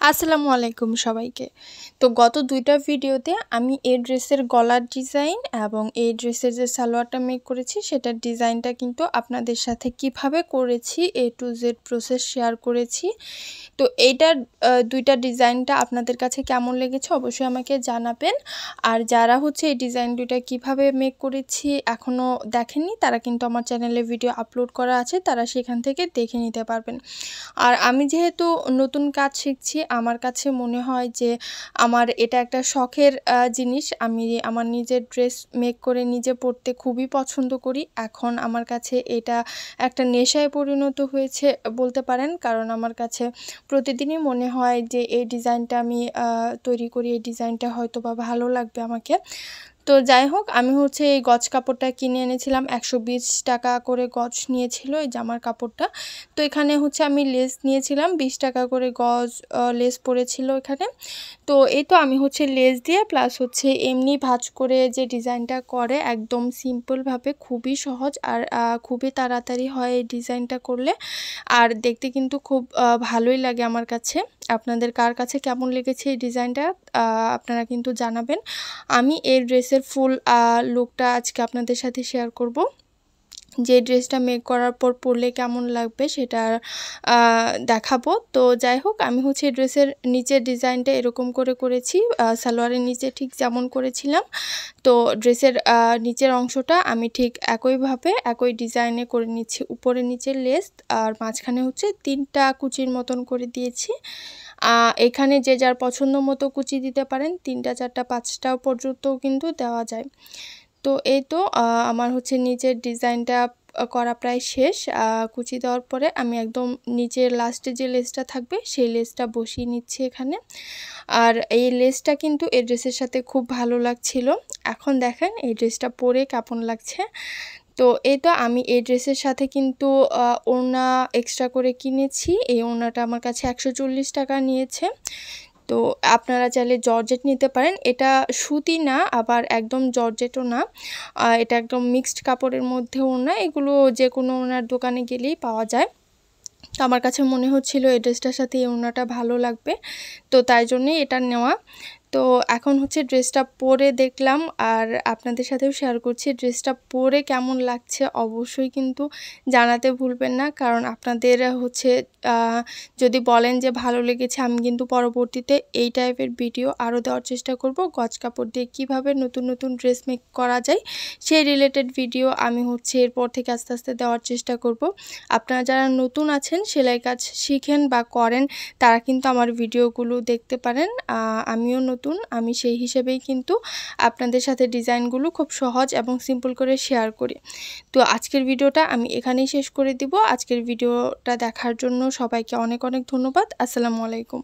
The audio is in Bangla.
আসসালামু আলাইকুম সবাইকে। তো গত ২ টা ভিডিওতে আমি এই ড্রেসের গলার ডিজাইন এবং এই ড্রেসের যে সালোয়ারটা মেক করেছি সেটার ডিজাইনটা কিন্তু আপনাদের সাথে কিভাবে করেছি A to Z process share করেছি। তো এইটার ২ টা ডিজাইনটা আপনাদের কাছে কেমন লেগেছে অবশ্যই আমাকে জানাবেন। আর যারা হচ্ছে এই ডিজাইন ২ টা কিভাবে মেক করেছি এখনও দেখেননি তারা কিন্তু আমার চ্যানেলে ভিডিও আপলোড করা আছে, তারা সেখান থেকে দেখে নিতে পারবেন। আর আমি যেহেতু নতুন কাজ শিখছি, আমার কাছে মনে হয় যে আমার এটা একটা শখের জিনিস। আমি আমার নিজের ড্রেস মেক করে নিজে পরতে খুবই পছন্দ করি। এখন আমার কাছে এটা একটা নেশায় পরিণত হয়েছে বলতে পারেন। কারণ আমার কাছে প্রতিদিনই মনে হয় যে এই ডিজাইনটা আমি তৈরি করি, এই ডিজাইনটা হয়তোবা ভালো লাগবে আমাকে। তো যাই হোক, আমি হচ্ছে এই গজ কাপড়টা কিনে এনেছিলাম, ১২০ টাকা করে গজ নিয়েছিল এই জামার কাপড়টা। তো এখানে হচ্ছে আমি লেস নিয়েছিলাম, ২০ টাকা করে গজ লেস পড়েছিল এখানে। তো এই তো আমি হচ্ছে লেস দিয়ে প্লাস হচ্ছে এমনি ভাঁজ করে যে ডিজাইনটা করে একদম সিম্পলভাবে, খুবই সহজ আর খুবই তাড়াতাড়ি হয় এই ডিজাইনটা করলে। আর দেখতে কিন্তু খুব ভালোই লাগে আমার কাছে। আপনাদের কার কাছে কেমন লেগেছে এই ডিজাইনটা আপনারা কিন্তু জানাবেন। আমি এই ড্রেসের ফুল লুকটা আজকে আপনাদের সাথে শেয়ার করব। যে ড্রেসটা মেক করার পর পরলে কেমন লাগবে সেটা দেখাবো। তো যাই হোক, আমি হচ্ছে ড্রেসের নিচের ডিজাইনটা এরকম করে করেছি, সালোয়ারের নিচে ঠিক যেমন করেছিলাম। তো ড্রেসের নিচের অংশটা আমি ঠিক একইভাবে একই ডিজাইনে করে নিচ্ছি। উপরে নিচে লেস আর মাঝখানে হচ্ছে ৩টা কুচির মতন করে দিয়েছি। এখানে যে যার পছন্দ মতো কুচি দিতে পারেন, ৩টা ৪টা ৫টা পর্যন্তও কিন্তু দেওয়া যায়। তো এই তো আমার হচ্ছে নিচের ডিজাইনটা করা প্রায় শেষ। কুচি দেওয়ার পরে আমি একদম নিচের লাস্টে যে লেসটা থাকবে সেই লেসটা বসিয়ে নিচ্ছি এখানে। আর এই লেসটা কিন্তু এই ড্রেসের সাথে খুব ভালো লাগছিল। এখন দেখেন এই ড্রেসটা পরে কেমন লাগছে। তো এই তো আমি এই ড্রেসের সাথে কিন্তু ওড়না এক্সট্রা করে কিনেছি। এই ওড়নাটা আমার কাছে ১৪০ টাকা নিয়েছে। তো আপনারা চাইলে জর্জেট নিতে পারেন। এটা সুতি না, আবার একদম জর্জেটও না। এটা একদম মিক্সড কাপড়ের মধ্যে ওড়না। এগুলো যেকোনো ওড়নার দোকানে গেলেই পাওয়া যায়। তো আমার কাছে মনে হচ্ছিল এই ড্রেসটার সাথে এই ওড়নাটা ভালো লাগবে, তো তাই জন্যই এটা নেওয়া। তো এখন হচ্ছে ড্রেসটা পরে দেখলাম আর আপনাদের সাথেও শেয়ার করছি ড্রেসটা পরে কেমন লাগছে অবশ্যই কিন্তু জানাতে ভুলবেন না। কারণ আপনাদের হচ্ছে যদি বলেন যে ভালো লেগেছে, আমি কিন্তু পরবর্তীতে এই টাইপের ভিডিও আরও দেওয়ার চেষ্টা করব। গজ কাপড় দিয়ে কীভাবে নতুন নতুন ড্রেস মেক করা যায় সেই রিলেটেড ভিডিও আমি হচ্ছে এরপর থেকে আস্তে আস্তে দেওয়ার চেষ্টা করব। আপনারা যারা নতুন আছেন, সেলাই কাজ শিখেন বা করেন, তারা কিন্তু আমার ভিডিওগুলো দেখতে পারেন। আমিও নতুন, আমি সেই হিসেবেই কিন্তু আপনাদের সাথে ডিজাইনগুলো খুব সহজ এবং সিম্পল করে শেয়ার করি। তো আজকের ভিডিওটা আমি এখানেই শেষ করে দিব। আজকের ভিডিওটা দেখার জন্য সবাইকে অনেক অনেক ধন্যবাদ। আসসালামু আলাইকুম।